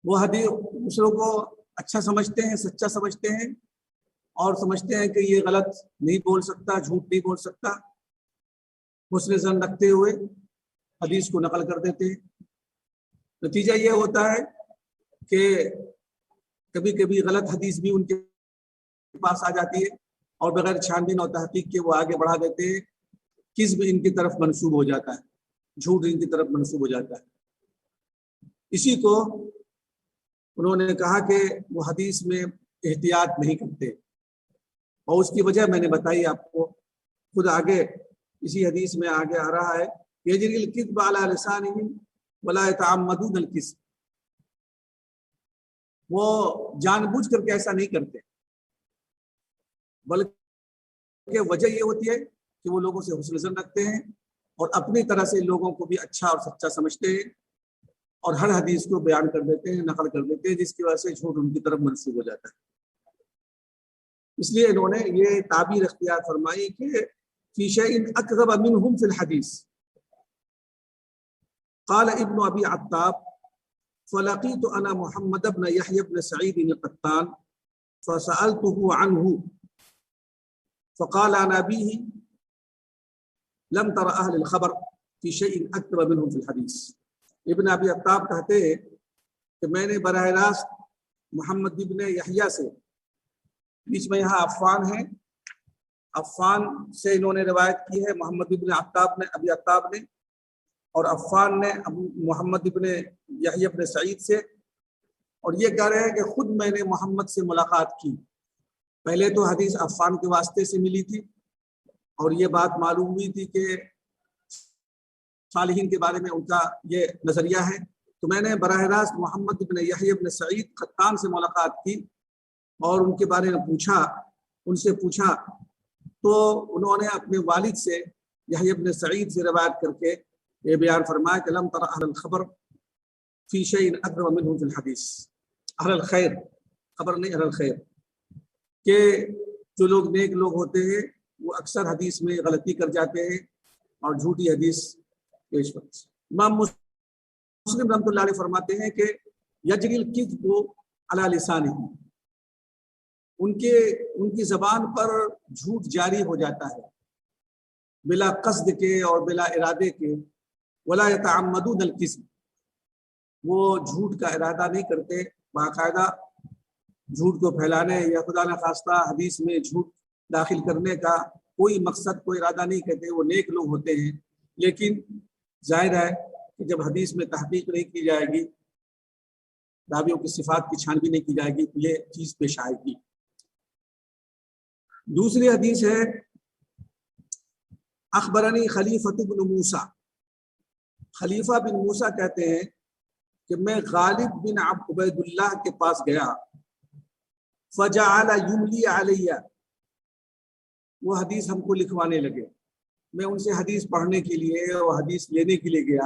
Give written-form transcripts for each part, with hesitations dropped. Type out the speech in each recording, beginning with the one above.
وہ حدیث دوسروں کو اچھا سمجھتے ہیں، سچا سمجھتے ہیں، اور سمجھتے ہیں کہ یہ غلط نہیں بول سکتا، جھوٹ نہیں بول سکتا، حسن ظن رکھتے ہوئے حدیث کو نقل کر دیتے ہیں۔ نتیجہ یہ ہوتا ہے کہ کبھی کبھی غلط حدیث بھی ان کے پاس آ جاتی ہے اور بغیر چھان بین اور تحقیق کے وہ آگے بڑھا دیتے ہیں، کذب ان کی طرف منسوب ہو جاتا ہے، جھوٹ ان کی طرف منسوب ہو جاتا ہے۔ اسی کو انہوں نے کہا کہ وہ حدیث میں احتیاط نہیں کرتے، اور اس کی وجہ میں نے بتائی آپ کو، خود آگے اسی حدیث میں آگے آ رہا ہے، یجری الکذب علی لسانہم ولا یتعمدون الکذب، وہ جان بوجھ کر کے ایسا نہیں کرتے، بلکہ وجہ یہ ہوتی ہے کہ وہ لوگوں سے حسن ظن رکھتے ہیں اور اپنی طرح سے لوگوں کو بھی اچھا اور سچا سمجھتے ہیں، اور ہر حدیث کو بیان کر دیتے ہیں، نقل کر دیتے ہیں، جس کی وجہ سے جھوٹ ان کی طرف منسوب ہو جاتا ہے۔ اس لیے انہوں نے یہ تعبیر اختیار فرمائی کہ فی شیء اکذب منہم فی الحدیث۔ قال ابن ابی عتاب فلقیت انا محمد بن یحیی بن سعید القطان فسألته عنه فقال عن ابیہ لم تر اہل الخبر فی شیء اکذب منہم فی الحدیث۔ ابن ابی عتاب کہتے ہیں کہ میں نے براہ راست محمد ابن یحییٰ سے، بیچ میں یہاں عفان ہے، عفان سے انہوں نے روایت کی ہے، محمد ابن عتاب نے، ابی عتاب نے، اور عفان نے محمد ابن یحییٰ ابن سعید سے، اور یہ کہہ رہے ہیں کہ خود میں نے محمد سے ملاقات کی۔ پہلے تو حدیث عفان کے واسطے سے ملی تھی، اور یہ بات معلوم ہوئی تھی کہ صالحین کے بارے میں ان کا یہ نظریہ ہے، تو میں نے براہ راست محمد ابن یحییٰ ابن سعید قطان سے ملاقات کی اور ان کے بارے میں پوچھا، ان سے پوچھا، تو انہوں نے اپنے والد سے یحییٰ ابن سعید سے روایت کر کے یہ بیان فرمایا کہ لم تر اہل الخبر فی شیء اکذب منہم فی الحدیث۔ اہل الخیر، خبر نہیں، اہل الخیر، کہ جو لوگ نیک لوگ ہوتے ہیں وہ اکثر حدیث میں غلطی کر جاتے ہیں اور جھوٹی حدیث پیش کرتے ہیں۔ امام مسلم رحمۃ اللہ علیہ فرماتے ہیں کہ یجری الکذب علی لسانہم، ان کی زبان پر جھوٹ جاری ہو جاتا ہے بلا قصد کے اور بلا ارادے کے، ولا یتعمدون الکذب، وہ جھوٹ کا ارادہ نہیں کرتے، باقاعدہ جھوٹ کو پھیلانے یا خدا نخواستہ حدیث میں جھوٹ داخل کرنے کا کوئی مقصد، کوئی ارادہ نہیں کرتے، وہ نیک لوگ ہوتے ہیں۔ لیکن ظاہر ہے کہ جب حدیث میں تحقیق نہیں کی جائے گی، راویوں کی صفات کی چھان بھی نہیں کی جائے گی، تو یہ چیز پیش آئے گی۔ دوسری حدیث ہے اخبرنی خلیفۃ بن موسیٰ، خلیفہ بن موسیٰ کہتے ہیں کہ میں غالب بن عبید اللہ کے پاس گیا، فجعل یملی علی، وہ حدیث ہم کو لکھوانے لگے، میں ان سے حدیث پڑھنے کے لیے اور حدیث لینے کے لیے گیا،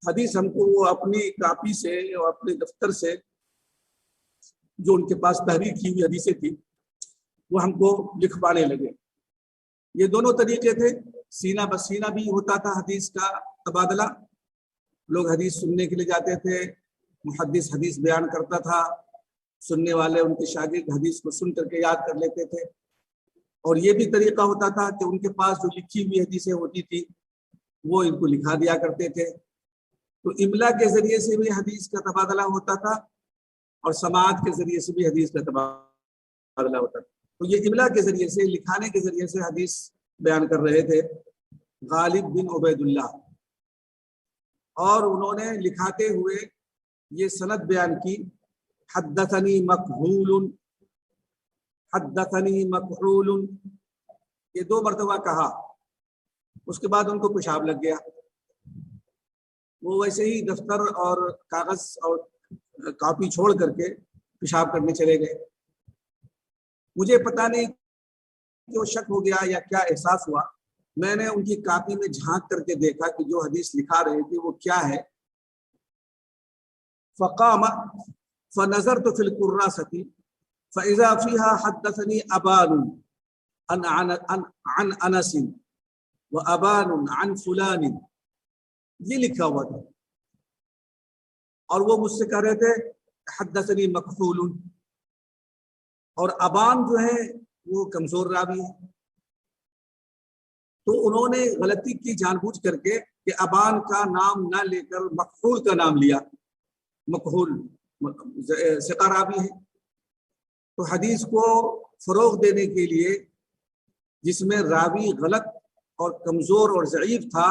حدیث ہم کو وہ اپنی کاپی سے اور اپنے دفتر سے جو ان کے پاس تحریر کی ہوئی حدیثیں تھی وہ ہم کو لکھوانے لگے۔ یہ دونوں طریقے تھے، سینہ بسینہ بھی ہوتا تھا حدیث کا تبادلہ، لوگ حدیث سننے کے لیے جاتے تھے، محدث حدیث بیان کرتا تھا، سننے والے ان کے شاگرد حدیث کو سن کر کے یاد کر لیتے تھے، اور یہ بھی طریقہ ہوتا تھا کہ ان کے پاس جو لکھی ہوئی حدیثیں ہوتی تھی وہ ان کو لکھا دیا کرتے تھے۔ تو املا کے ذریعے سے بھی حدیث کا تبادلہ ہوتا تھا اور سماعت کے ذریعے سے بھی حدیث کا تبادلہ ہوتا تھا۔ تو یہ املا کے ذریعے سے، لکھانے کے ذریعے سے حدیث بیان کر رہے تھے غالب بن عبید اللہ، اور انہوں نے لکھاتے ہوئے یہ سند بیان کی، حدثنی مکحول، حدثنی مکحول، یہ 2 مرتبہ کہا، اس کے بعد ان کو پیشاب لگ گیا، وہ ویسے ہی دفتر اور کاغذ اور کاپی چھوڑ کر کے پیشاب کرنے چلے گئے۔ مجھے پتہ نہیں کہ وہ شک ہو گیا یا کیا احساس ہوا، میں نے ان کی کاپی میں جھانک کر کے دیکھا کہ جو حدیث لکھا رہے تھے وہ کیا ہے۔ فقام فنظرت في الكراسة فإذا فيها حدثني أبان عن أنس وأبان عن فلان، یہ لکھا ہوا تھا، اور وہ مجھ سے کہہ رہے تھے حدثنی مکحول، اور ابان جو ہے وہ کمزور راوی ہے، تو انہوں نے غلطی کی جان بوجھ کر کے کہ ابان کا نام نہ لے کر مکحول کا نام لیا، مکحول ثقہ راوی ہے۔ تو حدیث کو فروغ دینے کے لیے جس میں راوی غلط اور کمزور اور ضعیف تھا،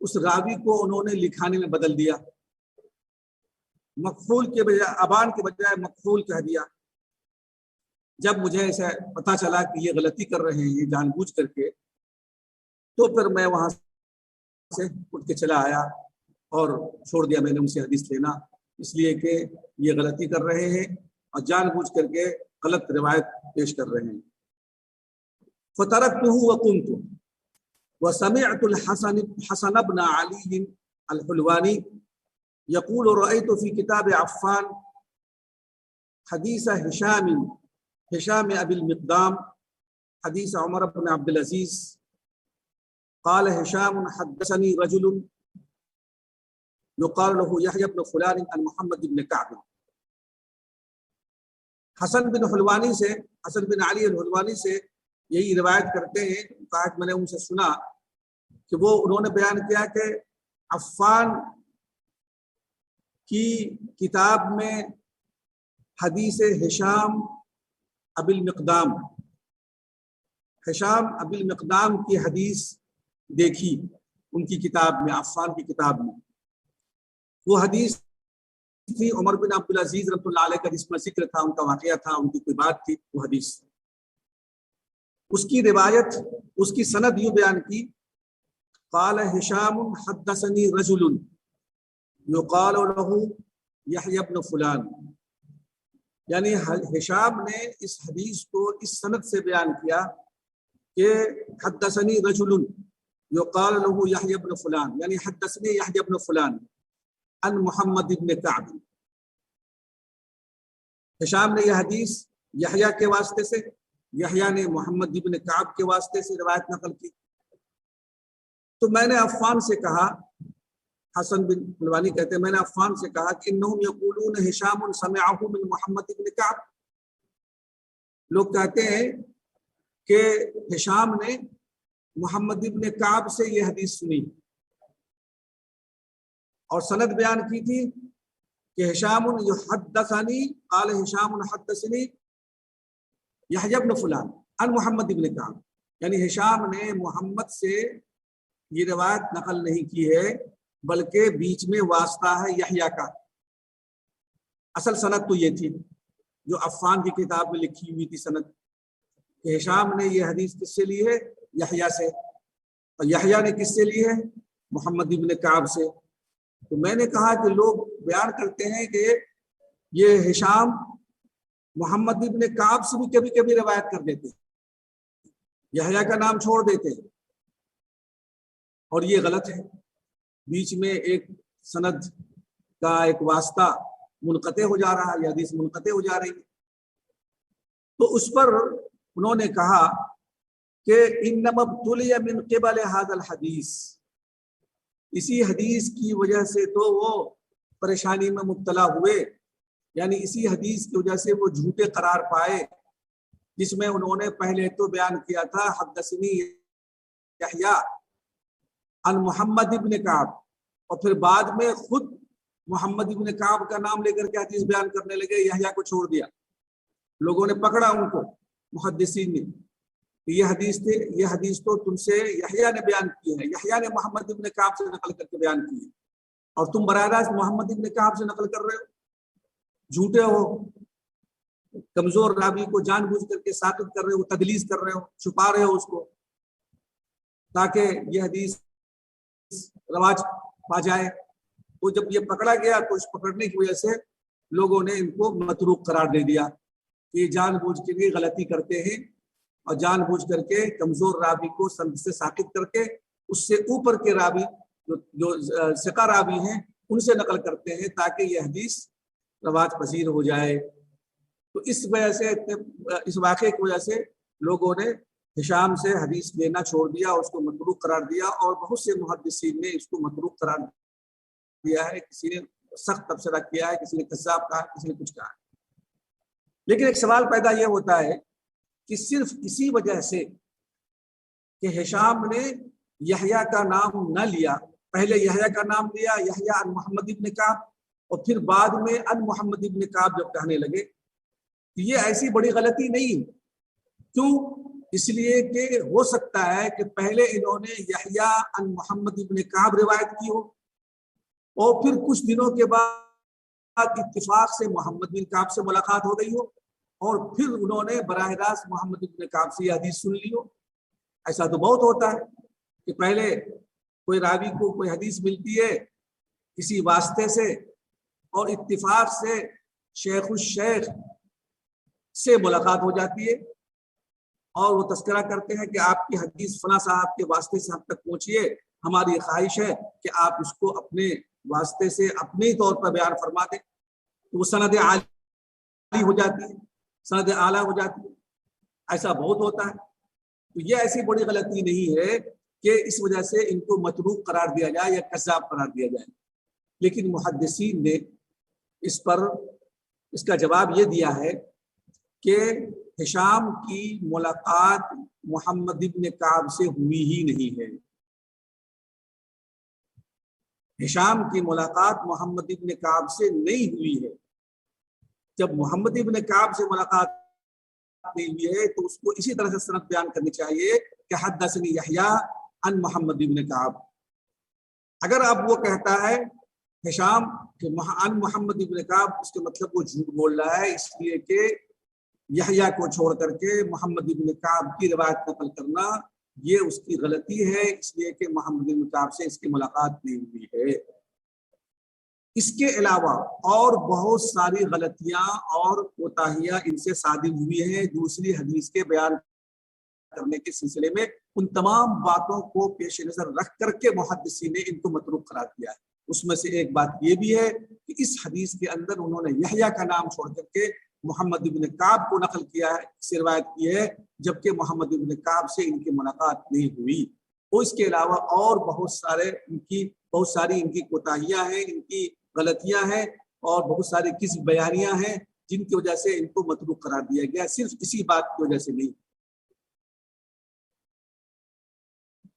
اس راوی کو انہوں نے لکھانے میں بدل دیا، مکحول کے بجائے ابان کے بجائے مکحول کہہ دیا۔ جب مجھے ایسا پتا چلا کہ یہ غلطی کر رہے ہیں جان بوجھ کر کے، تو پھر میں وہاں سے اٹھ کے چلا آیا اور چھوڑ دیا میں نے ان سے حدیث لینا، اس لیے کہ یہ غلطی کر رہے ہیں اور جان بوجھ کر کے غلط روایت پیش کر رہے ہیں۔ فَتَرَكْتُهُ وَقُمْتُ وَسَمِعْتُ الْحَسَنَ بْنَ عَلِيٍّ الْحُلْوَانِي يقول رأيت في كتاب عفان حديث هشام أبي المقدام حديث عمر بن عبد العزيز قال هشام حدثني رجل يقال له يحيى بن فلان عن محمد بن كعب۔ حسن بن حلوانی سے، حسن بن علی الحلوانی سے یہی روایت کرتے ہیں، کہا کہ میں نے ان سے سنا کہ وہ انہوں نے بیان کیا کہ عفان کی کتاب میں حدیث ہشام ابی المقدام، ہشام ابی المقدام کی حدیث دیکھی ان کی کتاب میں، عفان کی کتاب میں۔ وہ حدیث تھی عمر بن عبد العزیز رحمۃ اللہ علیہ کا، جس میں ذکر تھا، ان کا واقعہ تھا، ان کی کوئی بات تھی، وہ حدیث۔ اس کی روایت، اس کی سند یوں بیان کی، قال ہشام حدثنی رجل یقال له یحیی بن فلان، یعنی ہشام نے اس حدیث کو اس سند سے بیان کیا کہ حدثنی رجل یقال له یحیی بن فلان، یعنی حدثنی یحیی بن فلان عن محمد بن کعب۔ ہشام نے یہ حدیث یحییٰ کے واسطے سے، یحییٰ نے محمد بن کعب کے واسطے سے روایت نقل کی۔ تو میں نے عفان سے کہا، حسن بن حلوانی کہتے ہیں میں نے عفان سے کہا کہ انہم یقولون ہشام سمعہ من محمد بن کعب، لوگ کہتے ہیں کہ ہشام نے محمد بن کعب سے یہ حدیث سنی، اور سند بیان کی تھی کہ ہشام یحدثنی قال ہشام حدثنی یحیی بن فلان عن محمد بن کعب، یعنی ہشام نے محمد سے یہ روایت نقل نہیں کی ہے، بلکہ بیچ میں واسطہ ہے یحییٰ کا۔ اصل سند تو یہ تھی جو عفان کی کتاب میں لکھی ہوئی تھی سند، کہ ہشام نے یہ حدیث کس سے لی ہے؟ یحییٰ سے، اور یحییٰ نے کس سے لی ہے؟ محمد بن کعب سے۔ تو میں نے کہا کہ لوگ بیان کرتے ہیں کہ یہ ہشام محمد بن کعب سے بھی کبھی کبھی روایت کر دیتے ہیں، یحییٰ کا نام چھوڑ دیتے ہیں، اور یہ غلط ہے۔ بیچ میں ایک سند کا ایک واسطہ منقطع ہو جا رہا ہے، یہ حدیث منقطع ہو جا رہی ہے۔ تو اس پر انہوں نے کہا کہ انما ابتلی من قبل هذا الحدیث، اسی حدیث کی وجہ سے تو وہ پریشانی میں مبتلا ہوئے، یعنی اسی حدیث کی وجہ سے وہ جھوٹے قرار پائے، جس میں انہوں نے پہلے تو بیان کیا تھا حدثنی یحییٰ عن محمد ابن کعب، اور پھر بعد میں خود محمد ابن کعب کا نام لے کر کے حدیث بیان کرنے لگے، یحییٰ کو چھوڑ دیا۔ لوگوں نے پکڑا ان کو، محدثین نے، یہ حدیث تو تم سے یحییٰ نے بیان کی ہے، یحییٰ نے محمد ابن کعب سے نقل کر کے بیان کی ہے، اور تم براہ راست محمد ابن کعب سے نقل کر رہے ہو، جھوٹے ہو، کمزور راوی کو جان بوجھ کر کے ساقط کر رہے ہو، تدلیس کر رہے ہو، چھپا رہے ہو اس کو تاکہ یہ حدیث رواج پا جائے۔ تو جب یہ پکڑا گیا تو اس پکڑنے کی وجہ سے لوگوں نے ان کو متروک قرار دے دیا کہ یہ جان بوجھ کے لیے غلطی کرتے ہیں، اور جان بوجھ کر کے کمزور راوی کو سند سے ساقط کر کے اس سے اوپر کے راوی جو ثقہ راوی ہیں ان سے نقل کرتے ہیں تاکہ یہ حدیث رواج پذیر ہو جائے۔ تو اس وجہ سے، اس واقعے کی وجہ سے لوگوں نے ہشام سے حدیث لینا چھوڑ دیا، اس کو متروک قرار دیا، اور بہت سے محدثین نے اس کو متروک قرار دیا ہے۔ کسی نے سخت تبصرہ کیا ہے، کسی نے کذاب کہا، کسی نے کچھ کہا. لیکن ایک سوال پیدا یہ ہوتا ہے کہ صرف اسی وجہ سے کہ ہشام نے یحییٰ کا نام نہ لیا، پہلے یحییٰ کا نام لیا، یحییٰ عن محمد ابن کعب، اور پھر بعد میں عن محمد ابن کعب جب کہنے لگے، تو یہ ایسی بڑی غلطی نہیں. کیوں؟ اس لیے کہ ہو سکتا ہے کہ پہلے انہوں نے یحییٰ عن محمد ابن کعب روایت کی ہو، اور پھر کچھ دنوں کے بعد اتفاق سے محمد بن کعب سے ملاقات ہو گئی ہو، اور پھر انہوں نے براہ راست محمد بن کعب سے یہ حدیث سن لی ہو. ایسا تو بہت ہوتا ہے کہ پہلے کوئی راوی کو کوئی حدیث ملتی ہے کسی واسطے سے، اور اتفاق سے شیخ الشیخ سے ملاقات ہو جاتی ہے، اور وہ تذکرہ کرتے ہیں کہ آپ کی حدیث فلاں صاحب کے واسطے سے ہم تک پہنچیے، ہماری خواہش ہے کہ آپ اس کو اپنے واسطے سے اپنے طور پر بیان فرما دیں. تو وہ سند عالی ہو جاتی ہے، سند اعلیٰ ہو جاتی ہے. ایسا بہت ہوتا ہے. تو یہ ایسی بڑی غلطی نہیں ہے کہ اس وجہ سے ان کو متروک قرار دیا جائے یا کذاب قرار دیا جائے. لیکن محدثین نے اس پر اس کا جواب یہ دیا ہے کہ ہشام کی ملاقات محمد ابن کعب سے ہوئی ہی نہیں ہے. ہشام کی ملاقات محمد ابن کعب سے نہیں ہوئی ہے. جب محمد ابن کعب سے ملاقات نہیں ہوئی ہے تو اس کو اسی طرح سے سند بیان کرنی چاہیے کہ حدثنی یحییٰ عن محمد ابن کعب. اگر اب وہ کہتا ہے ہشام کہ عن محمد ابن کعب، اس کے مطلب وہ جھوٹ بول رہا ہے، اس لیے کہ یحییٰ کو چھوڑ کر کے محمد ابن کعب کی روایت نقل کرنا یہ اس کی غلطی ہے، اس لیے کہ محمد ابن کعب سے اس کی ملاقات نہیں ہوئی ہے. اس کے علاوہ اور بہت ساری غلطیاں اور کوتاہیاں ان سے صادر ہوئی ہیں دوسری حدیث کے بیان کرنے کے سلسلے میں. ان تمام باتوں کو پیش نظر رکھ کر کے محدثین نے ان کو متروک قرار دیا ہے. اس میں سے ایک بات یہ بھی ہے کہ اس حدیث کے اندر انہوں نے یحییٰ کا نام چھوڑ کر کے محمد ابن کعب کو نقل کیا ہے، سے روایت کی ہے، جبکہ محمد ابن کعب سے ان کی ملاقات نہیں ہوئی. اور اس کے علاوہ اور بہت ساری ان کی کوتاہیاں ہیں، ان کی غلطیاں ہیں، اور بہت ساری کذب بیانیاں ہیں جن کی وجہ سے ان کو متروک قرار دیا گیا، صرف اسی بات کی وجہ سے نہیں.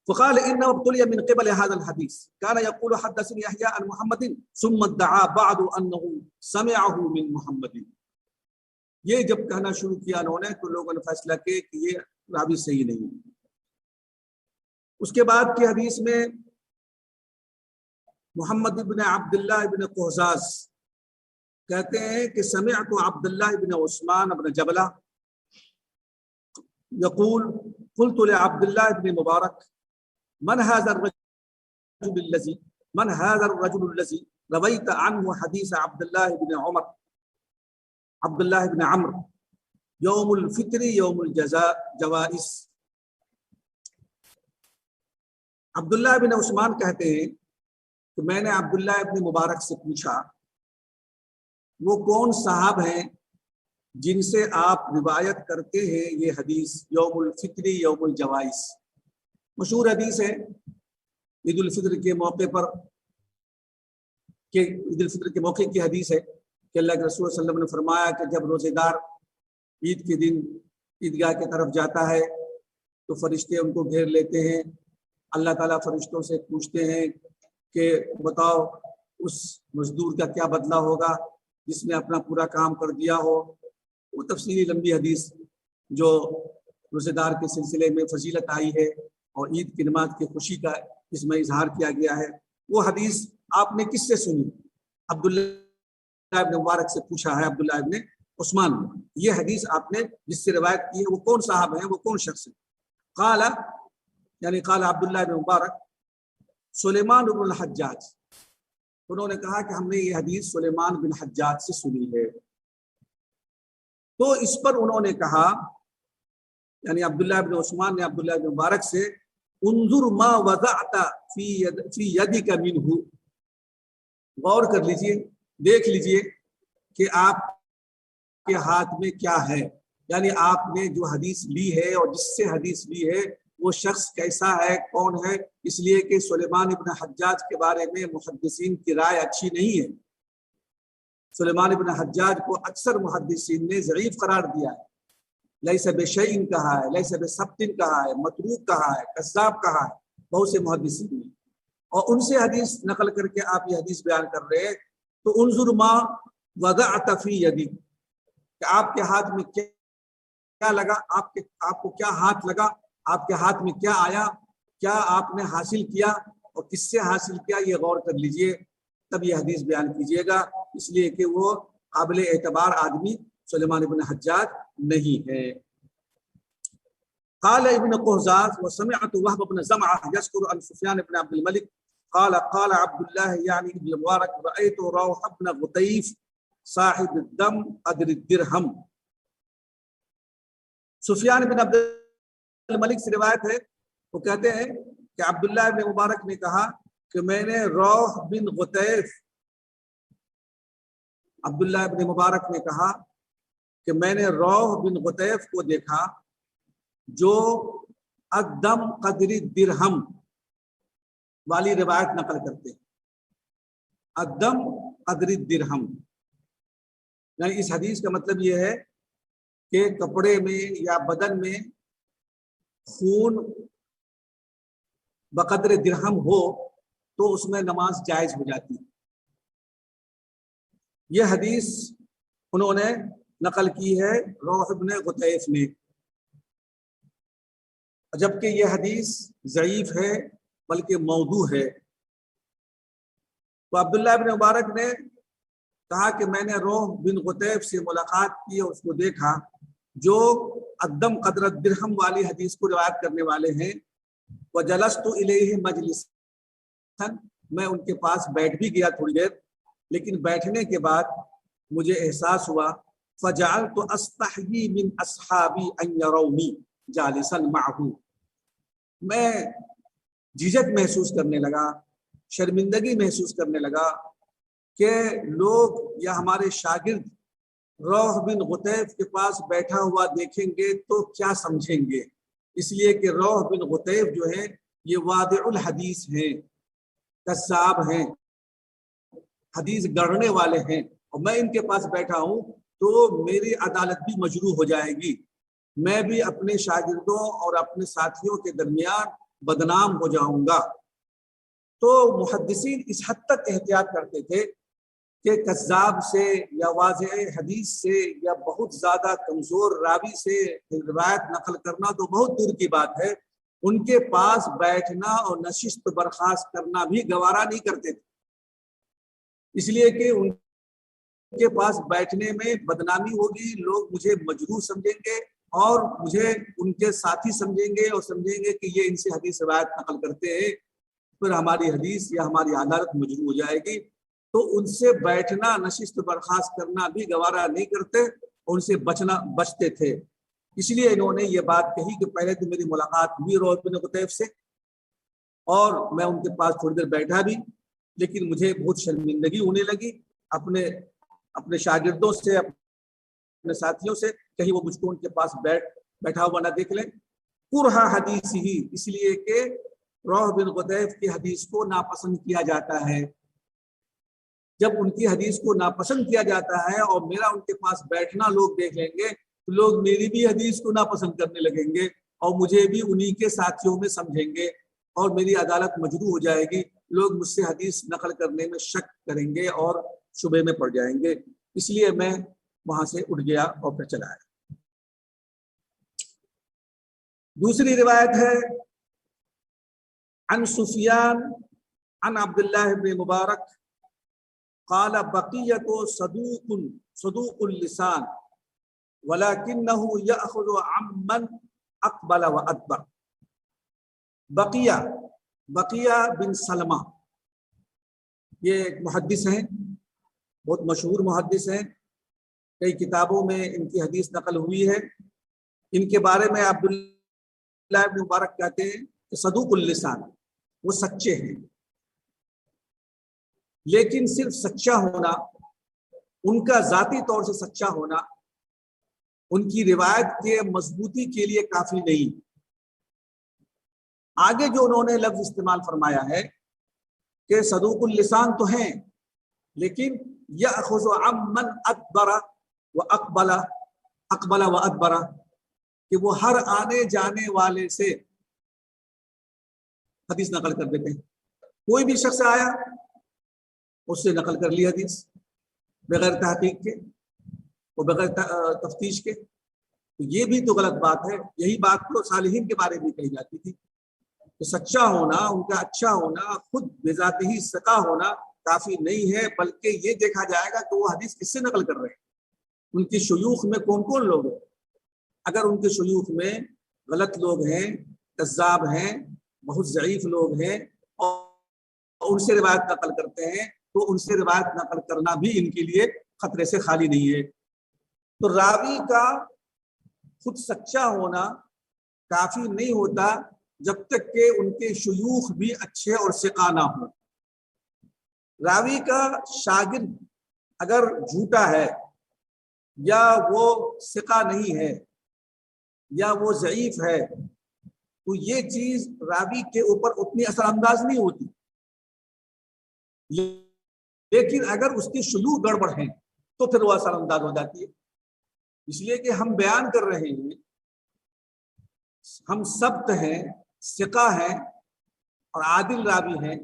فقال إنه ابتلي من قبل هذا الحديث كان يقول حدثني يحيى عن محمد ثم ادعى بعض أنه سمعه من محمد. یہ جب کہنا شروع کیا انہوں نے تو لوگوں نے فیصلہ کیا کہ یہ راوی صحیح نہیں. اس کے بعد کی حدیث میں محمد ابن عبداللہ ابن قہزاز کہتے ہیں کہ سمعت عبداللہ ابن عثمان ابن جبلہ يقول قلت لعبداللہ ابن مبارک من هذا الرجل الذي رويت عنه حديث عبد الله بن عمرو يوم الفطر يوم الجوائز. عبداللہ بن عثمان کہتے ہیں کہ میں نے عبداللہ ابن مبارک سے پوچھا وہ کون صاحب ہیں جن سے آپ روایت کرتے ہیں یہ حدیث یوم الفطر یوم الجوائز. مشہور حدیث ہے عید الفطر کے موقع پر، کہ عید الفطر کے موقع کی حدیث ہے کہ اللہ کے رسول صلی اللہ علیہ وسلم نے فرمایا کہ جب روزے دار عید کے دن عیدگاہ کی طرف جاتا ہے تو فرشتے ان کو گھیر لیتے ہیں. اللہ تعالیٰ فرشتوں سے پوچھتے ہیں کہ بتاؤ اس مزدور کا کیا بدلہ ہوگا جس نے اپنا پورا کام کر دیا ہو. وہ تفصیلی لمبی حدیث جو روزے دار کے سلسلے میں فضیلت آئی ہے اور عید کی نماز کی خوشی کا اس میں اظہار کیا گیا ہے، وہ حدیث آپ نے کس سے سنی؟ عبداللہ ابن مبارک سے پوچھا ہے، عبداللہ ابن عثمان نے. یہ حدیث آپ نے جس سے روایت کی ہے وہ کون صاحب ہیں، وہ کون شخص ہے؟ قال عبداللہ ابن مبارک سلیمان بن الحجاج. انہوں نے کہا کہ ہم نے یہ حدیث سلیمان بن حجاج سے سنی ہے. تو اس پر انہوں نے کہا، یعنی عبداللہ ابن عثمان نے عبداللہ ابن مبارک سے انظر ما وضعت فی یدک منہ، غور کر لیجئے، دیکھ لیجئے کہ آپ کے ہاتھ میں کیا ہے، یعنی آپ نے جو حدیث لی ہے اور جس سے حدیث لی ہے وہ شخص کیسا ہے، کون ہے. اس لیے کہ سلیمان ابن حجاج کے بارے میں محدثین کی رائے اچھی نہیں ہے. سلیمان ابن حجاج کو اکثر محدثین نے ضعیف قرار دیا ہے، لیس بشیء کہا ہے، لیس بثبت کہا ہے، متروک کہا ہے، کذاب کہا ہے بہت سے محدثین نے، اور ان سے حدیث نقل کر کے آپ یہ حدیث بیان کر رہے ہیں۔ تو انظر ما وضعت فی یدک، کہ آپ کے ہاتھ میں کیا لگا، آپ کو کیا ہاتھ لگا، آپ کے ہاتھ میں کیا آیا، کیا آپ نے حاصل کیا اور کس سے حاصل کیا، یہ غور کر لیجئے، تب یہ حدیث بیان کیجئے گا، اس لیے کہ وہ قابل اعتبار آدمی سلیمان ابن حجاج نہیں ہے۔ قال ابن قہزاز وسمعت وهب بن زمعة يذكر عن سفيان بن عبد الملك قال قال عبد الله يعني ابن المبارك رأيت روح بن غطيف صاحب الدم قدر الدرهم۔ سفیان بن عبد الملک سے روایت ہے، وہ کہتے ہیں کہ عبداللہ بن مبارک نے کہا کہ میں نے روح بن غطیف، عبداللہ بن مبارک نے کہا کہ میں نے روح بن غطیف کو دیکھا جو الدم قدر درہم والی روایت نقل کرتے ہیں، الدم قدر درہم، یعنی اس حدیث کا مطلب یہ ہے کہ کپڑے میں یا بدن میں خون بقدر درہم ہو تو اس میں نماز جائز ہو جاتی ہے۔ یہ حدیث انہوں نے نقل کی ہے روح بن غطیف نے، جبکہ یہ حدیث ضعیف ہے بلکہ موضوع ہے۔ تو عبداللہ بن مبارک نے کہا کہ میں نے روح بن غطیف سے ملاقات کی اور اس کو دیکھا جو الدم قدر الدرہم والی حدیث کو روایت کرنے والے ہیں۔ وجلست الیہ مجلسا، میں ان کے پاس بیٹھ بھی گیا تھوڑی دیر، لیکن بیٹھنے کے بعد مجھے احساس ہوا فجعلت استحیی من اصحابی ان یرونی جالسا معہ، میں جھجک محسوس کرنے لگا، شرمندگی محسوس کرنے لگا کہ لوگ یا ہمارے شاگرد روح بن غطیف کے پاس بیٹھا ہوا دیکھیں گے تو کیا سمجھیں گے، اس لیے کہ روح بن غطیف جو ہے یہ واضع الحدیث ہیں، کذاب ہیں، حدیث گڑھنے والے ہیں، اور میں ان کے پاس بیٹھا ہوں تو میری عدالت بھی مجروح ہو جائے گی، میں بھی اپنے شاگردوں اور اپنے ساتھیوں کے درمیان بدنام ہو جاؤں گا۔ تو محدثین اس حد تک احتیاط کرتے تھے کہ کذاب سے یا واضح حدیث سے یا بہت زیادہ کمزور راوی سے روایت نقل کرنا تو بہت دور کی بات ہے، ان کے پاس بیٹھنا اور نشست برخاست کرنا بھی گوارا نہیں کرتے تھے، اس لیے کہ ان کے پاس بیٹھنے میں بدنامی ہوگی، لوگ مجھے مجروح سمجھیں گے اور مجھے ان کے ساتھی سمجھیں گے اور سمجھیں گے کہ یہ ان سے حدیث روایت نقل کرتے ہیں، پھر ہماری حدیث یا ہماری عدالت مجروح ہو جائے گی۔ تو ان سے بیٹھنا، نشست برخاست کرنا بھی گوارا نہیں کرتے، ان سے بچتے تھے، اس لیے انہوں نے یہ بات کہی کہ پہلے تو میری ملاقات ہوئی روح بن غطیف سے اور میں ان کے پاس تھوڑی دیر بیٹھا بھی، لیکن مجھے بہت شرمندگی ہونے لگی اپنے شاگردوں سے، اپنے ساتھیوں سے، کہیں وہ مجھ کو ان کے پاس بیٹھا ہوا نہ دیکھ لیں۔ کرہ حدیث ہی، اس لیے کہ روح بن غطیف کی حدیث کو ناپسند کیا جاتا ہے، جب ان کی حدیث کو ناپسند کیا جاتا ہے اور میرا ان کے پاس بیٹھنا لوگ دیکھ لیں گے تو لوگ میری بھی حدیث کو ناپسند کرنے لگیں گے اور مجھے بھی انہی کے ساتھیوں میں سمجھیں گے اور میری عدالت مجروح ہو جائے گی، لوگ مجھ سے حدیث نقل کرنے میں شک کریں گے اور شبے میں پڑ جائیں گے، اس لیے میں وہاں سے اٹھ گیا اور پھر چلا آیا۔ دوسری روایت ہے عن سفیان عن عبداللہ بن مبارک قال بقیت صدوق اللسان ولکنہ یأخذ عمن اقبل وادبر۔ بقیہ بن سلمہ یہ ایک محدث ہیں، بہت مشہور محدث ہیں، کئی کتابوں میں ان کی حدیث نقل ہوئی ہے۔ ان کے بارے میں عبداللہ بن مبارک کہتے ہیں کہ صدوق اللسان، وہ سچے ہیں، لیکن صرف سچا ہونا، ان کا ذاتی طور سے سچا ہونا ان کی روایت کے مضبوطی کے لیے کافی نہیں۔ آگے جو انہوں نے لفظ استعمال فرمایا ہے کہ صدوق اللسان تو ہیں لیکن یأخذ عمن ادبر واقبل اقبل وادبر، کہ وہ ہر آنے جانے والے سے حدیث نقل کر دیتے ہیں. کوئی بھی شخص آیا اس سے نقل کر لی حدیث بغیر تحقیق کے اور بغیر تفتیش کے. تو یہ بھی تو غلط بات ہے. یہی بات تو صالحین کے بارے میں کہی جاتی تھی کہ سچا ہونا، ان کا اچھا ہونا، خود بذات ہی ثقہ ہونا کافی نہیں ہے، بلکہ یہ دیکھا جائے گا کہ وہ حدیث کس سے نقل کر رہے ہیں، ان کی شیوخ میں کون کون لوگ ہیں. اگر ان کے شیوخ میں غلط لوگ ہیں، کذاب ہیں، بہت ضعیف لوگ ہیں اور ان سے روایت نقل کرتے ہیں، تو ان سے روایت نقل کرنا بھی ان کے لیے خطرے سے خالی نہیں ہے. تو راوی کا خود سچا ہونا کافی نہیں ہوتا جب تک کہ ان کے شیوخ بھی اچھے اور ثقہ نہ ہوں. راوی کا شاگرد اگر جھوٹا ہے یا وہ ثقہ نہیں ہے یا وہ ضعیف ہے تو یہ چیز راوی کے اوپر اتنی اثر انداز نہیں ہوتی. لیکن اگر اس کی شیوخ گڑبڑ ہیں تو پھر وہ اثر انداز ہو جاتی ہے. اس لیے کہ ہم بیان کر رہے ہیں، ہم ثبت ہیں، ثقہ ہیں اور عادل راوی ہیں،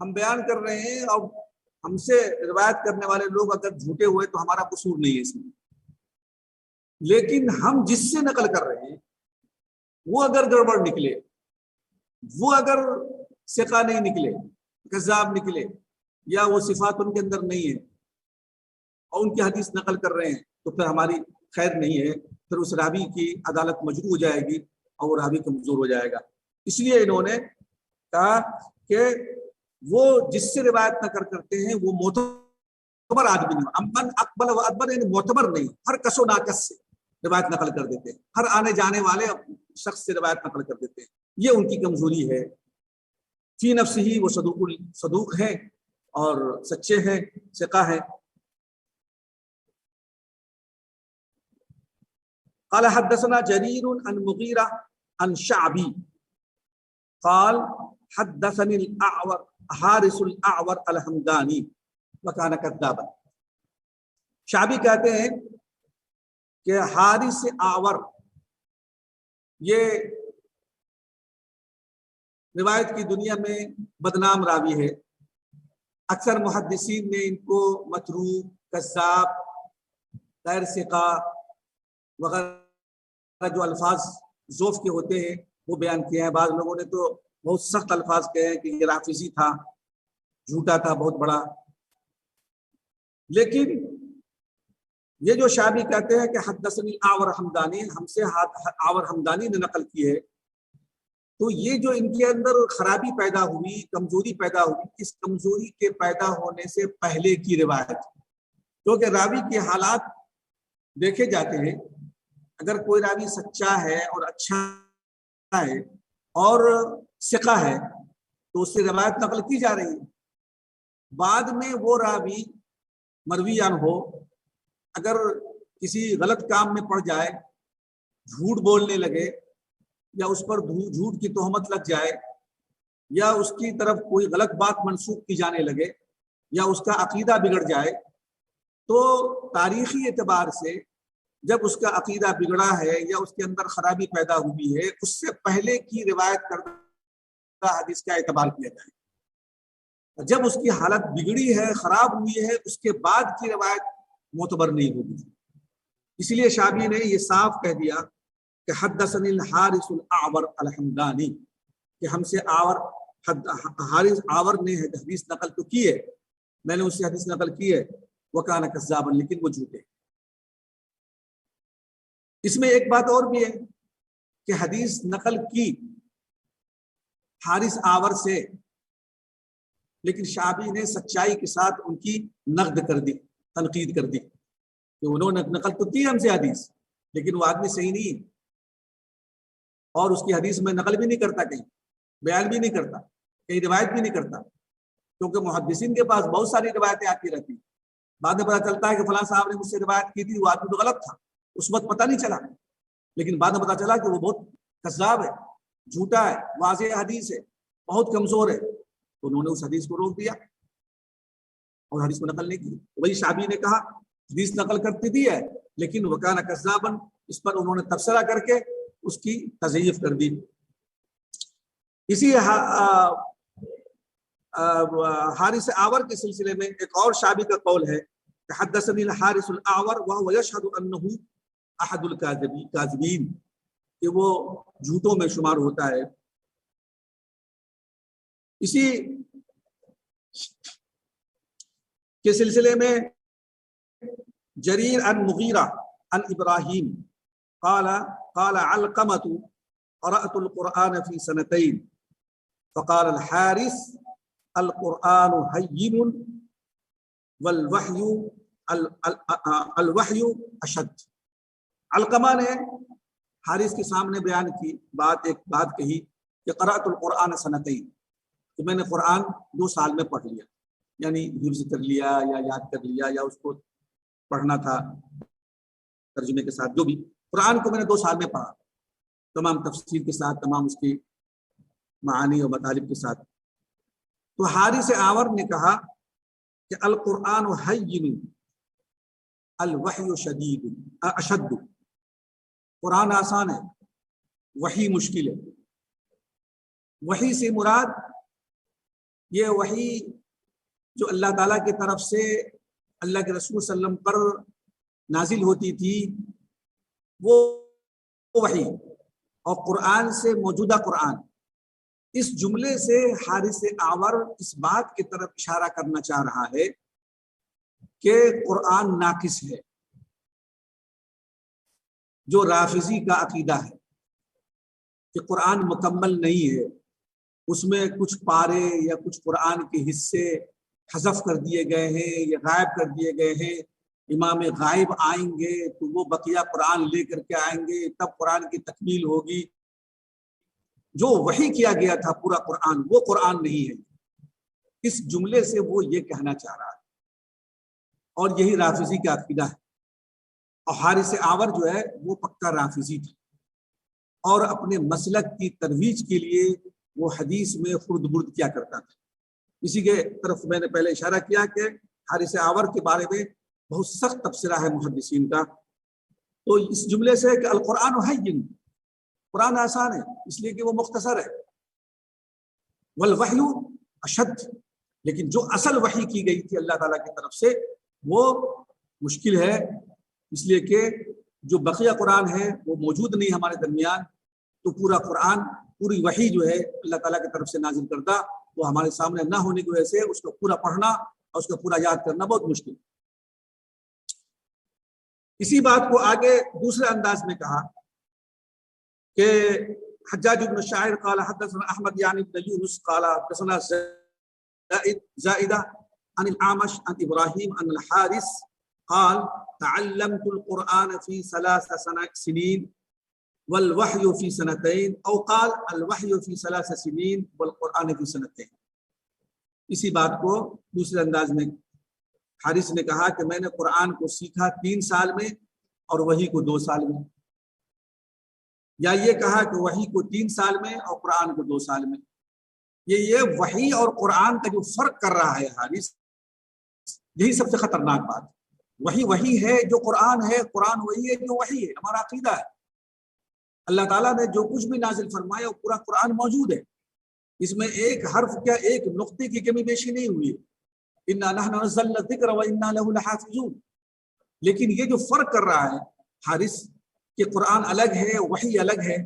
ہم بیان کر رہے ہیں، اور ہم سے روایت کرنے والے لوگ اگر جھوٹے ہوئے تو ہمارا قصور نہیں ہے اس میں. لیکن ہم جس سے نقل کر رہے ہیں وہ اگر گڑبڑ نکلے، وہ اگر ثقہ نہیں نکلے، کذاب نکلے، یا وہ صفات ان کے اندر نہیں ہے اور ان کی حدیث نقل کر رہے ہیں، تو پھر ہماری خیر نہیں ہے. پھر اس راوی کی عدالت مجروح ہو جائے گی اور وہ راوی کمزور ہو جائے گا. اس لیے انہوں نے کہا کہ وہ جس سے روایت نقل کرتے ہیں وہ معتبر آدمی نہیں، امن اقبل و ادبر، یعنی معتبر نہیں، ہر کس و ناقص سے روایت نقل کر دیتے ہیں، ہر آنے جانے والے شخص سے روایت نقل کر دیتے ہیں. یہ ان کی کمزوری ہے. فی نفسہ ہی وہ صدوق ہیں اور سچے ہیں، ثقہ ہیں. قال حدثنا جرير عن مغيرة عن شعبي قال حدثني الأعور حارث الأعور الحمداني وكان كذابا. شعبی کہتے ہیں کہ حارث اعور یہ روایت کی دنیا میں بدنام راوی ہے. اکثر محدثین نے ان کو متروک، کذاب، غیر ثقہ وغیرہ جو الفاظ ذوف کے ہوتے ہیں وہ بیان کیے ہیں. بعض لوگوں نے تو بہت سخت الفاظ کہے ہیں کہ یہ رافضی تھا، جھوٹا تھا بہت بڑا. لیکن یہ جو شعبی کہتے ہیں کہ حدثنی اعور حمدانی، ہم سے اعور حمدانی نے نقل کی ہے، تو یہ جو ان کے اندر خرابی پیدا ہوئی، کمزوری پیدا ہوئی، اس کمزوری کے پیدا ہونے سے پہلے کی روایت، کیونکہ راوی کے حالات دیکھے جاتے ہیں. اگر کوئی راوی سچا ہے اور اچھا ہے اور ثقہ ہے تو اس سے روایت نقل کی جا رہی ہے. بعد میں وہ راوی مرویان ہو، اگر کسی غلط کام میں پڑ جائے، جھوٹ بولنے لگے یا اس پر جھوٹ کی تہمت لگ جائے یا اس کی طرف کوئی غلط بات منسوخ کی جانے لگے یا اس کا عقیدہ بگڑ جائے، تو تاریخی اعتبار سے جب اس کا عقیدہ بگڑا ہے یا اس کے اندر خرابی پیدا ہوئی ہے، اس سے پہلے کی روایت کردہ حدیث کا اعتبار کیا جائے. جب اس کی حالت بگڑی ہے، خراب ہوئی ہے، اس کے بعد کی روایت معتبر نہیں ہوگی. اس لیے شعبی نے یہ صاف کہہ دیا کہ حدثنی الحارث الاعور الحمدانی، کہ ہم سے حارث اعور نے حدیث نقل تو کی ہے، میں نے اس سے حدیث نقل کی ہے، وکان کذابا، لیکن وہ جھوٹے. اس میں ایک بات اور بھی ہے کہ حدیث نقل کی حارث اعور سے، لیکن شعبی نے سچائی کے ساتھ ان کی نقد کر دی، تنقید کر دی کہ انہوں نے نقل تو کی ہم سے حدیث، لیکن وہ آدمی صحیح نہیں اور اس کی حدیث میں نقل بھی نہیں کرتا، کہیں بیان بھی نہیں کرتا، کہیں روایت بھی نہیں کرتا. کیونکہ محدثین کے پاس بہت ساری روایتیں آتی رہتی، بعد میں پتہ چلتا ہے کہ فلاں صاحب نے مجھ سے روایت کی تھی، وہ آدمی تو غلط تھا، اس وقت پتہ نہیں چلا، لیکن بعد میں پتہ چلا کہ وہ بہت کذاب ہے، جھوٹا ہے، واضح حدیث ہے، بہت کمزور ہے، تو انہوں نے اس حدیث کو روک دیا. اور حدیث کو نقل نہیں کی. وہی شعبی نے کہا حدیث نقل کرتی دی ہے لیکن وکانا کذابن، اس پر انہوں نے تبصرہ کر کے اس کی تضعیف کر دی. اسی حارث آور کے سلسلے میں ایک اور شعبی کا قول ہے کہ حدثنی الحارث الاعور وهو يشهد انه احد الكاذبین، کہ وہ جھوٹوں میں شمار ہوتا ہے. اسی کے سلسلے میں جریر عن مغیرہ عن ابراہیم قال علقمۃ قرأت القرآن فی سنتین فقال الحارث القرآن حین والوحی اشد. علقمہ نے حارث کے سامنے بیان کی ایک بات کہی کہ قرأت القرآن سنتین، کہ میں نے قرآن 2 سال میں پڑھ لیا، یعنی حفظ کر لیا یا یاد کر لیا یا اس کو پڑھنا تھا ترجمے کے ساتھ. جو بھی قرآن کو میں نے 2 سال میں پڑھا، تمام تفسیر کے ساتھ، تمام اس کی معانی اور مطالب کے ساتھ. تو حارث آور نے کہا کہ القرآن حین الوحی شدید اشد، قرآن آسان ہے، وحی مشکل ہے. وحی سے مراد یہ وحی جو اللہ تعالیٰ کی طرف سے اللہ کے رسول صلی اللہ علیہ وسلم پر نازل ہوتی تھی وہ وحی، اور قرآن سے موجودہ قرآن. اس جملے سے حارث آور اس بات کی طرف اشارہ کرنا چاہ رہا ہے کہ قرآن ناقص ہے، جو رافضی کا عقیدہ ہے کہ قرآن مکمل نہیں ہے، اس میں کچھ پارے یا کچھ قرآن کے حصے حذف کر دیے گئے ہیں یا غائب کر دیے گئے ہیں. امام غائب آئیں گے تو وہ بقیہ قرآن لے کر کے آئیں گے، تب قرآن کی تکمیل ہوگی. جو وحی کیا گیا تھا پورا قرآن وہ قرآن نہیں ہے. اس جملے سے وہ یہ کہنا چاہ رہا ہے، اور یہی رافضی کا عقیدہ ہے. اور حارث آور جو ہے وہ پکا رافضی تھا، اور اپنے مسلک کی ترویج کے لیے وہ حدیث میں خرد برد کیا کرتا تھا. اسی کے طرف میں نے پہلے اشارہ کیا کہ حارث آور کے بارے میں بہت سخت تبصرہ ہے محدثین کا. تو اس جملے سے کہ القرآن حین، قرآن آسان ہے اس لیے کہ وہ مختصر ہے، والوحی اشد، لیکن جو اصل وحی کی گئی تھی اللہ تعالیٰ کی طرف سے وہ مشکل ہے، اس لیے کہ جو بقیہ قرآن ہے وہ موجود نہیں ہمارے درمیان. تو پورا قرآن، پوری وحی جو ہے اللہ تعالیٰ کی طرف سے نازل کردہ، وہ ہمارے سامنے نہ ہونے کی وجہ سے اس کو پورا پڑھنا اور اس کو پورا یاد کرنا بہت مشکل. اسی بات کو آگے دوسرے انداز میں کہا کہ حجاج بن شاعر قال حدثنا احمد یعنی بن یونس قال حدثنا زائدہ عن الاعمش عن ابراہیم عن الحارث قال تعلمت القرآن في 3 سنين والوحی فی سنتین، او قال الوحی فی 3 سنين والقرآن فی سنتین. اسی بات کو دوسرے انداز میں حارث نے کہا کہ میں نے قرآن کو سیکھا 3 سال میں اور وحی کو 2 سال میں، یا یہ کہا کہ وحی کو 3 سال میں اور قرآن کو 2 سال میں. یہ وحی اور قرآن کا جو فرق کر رہا ہے حارث، یہی سب سے خطرناک بات. وحی ہے جو قرآن ہے، قرآن وہی ہے جو وحی ہے. ہمارا عقیدہ ہے اللہ تعالیٰ نے جو کچھ بھی نازل فرمایا وہ پورا قرآن موجود ہے، اس میں ایک حرف کیا ایک نقطے کی کمی بیشی نہیں ہوئی ہے. انا نحن نزلنا الذکر وانا له لحافظون. لیکن یہ جو فرق کر رہا ہے حارث کہ قرآن الگ ہے وحی الگ ہے،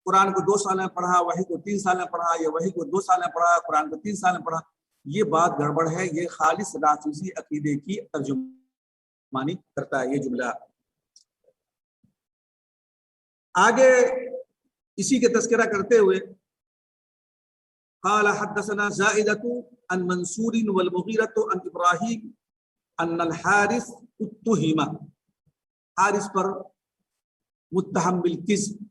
قرآن کو 2 سال میں پڑھا، وحی کو 3 سال میں پڑھا، یا وحی کو 2 سال میں پڑھا، قرآن کو 3 سال میں پڑھا، یہ بات گڑبڑ ہے. یہ خالص رافضی عقیدے کی ترجمانی کرتا ہے یہ جملہ. آگے اسی کے تذکرہ کرتے ہوئے قال حدثنا زائدۃ عن منصور والمغیرۃ عن ابراہیم ان الحارث اتهم، حارث پر متہم بالکذب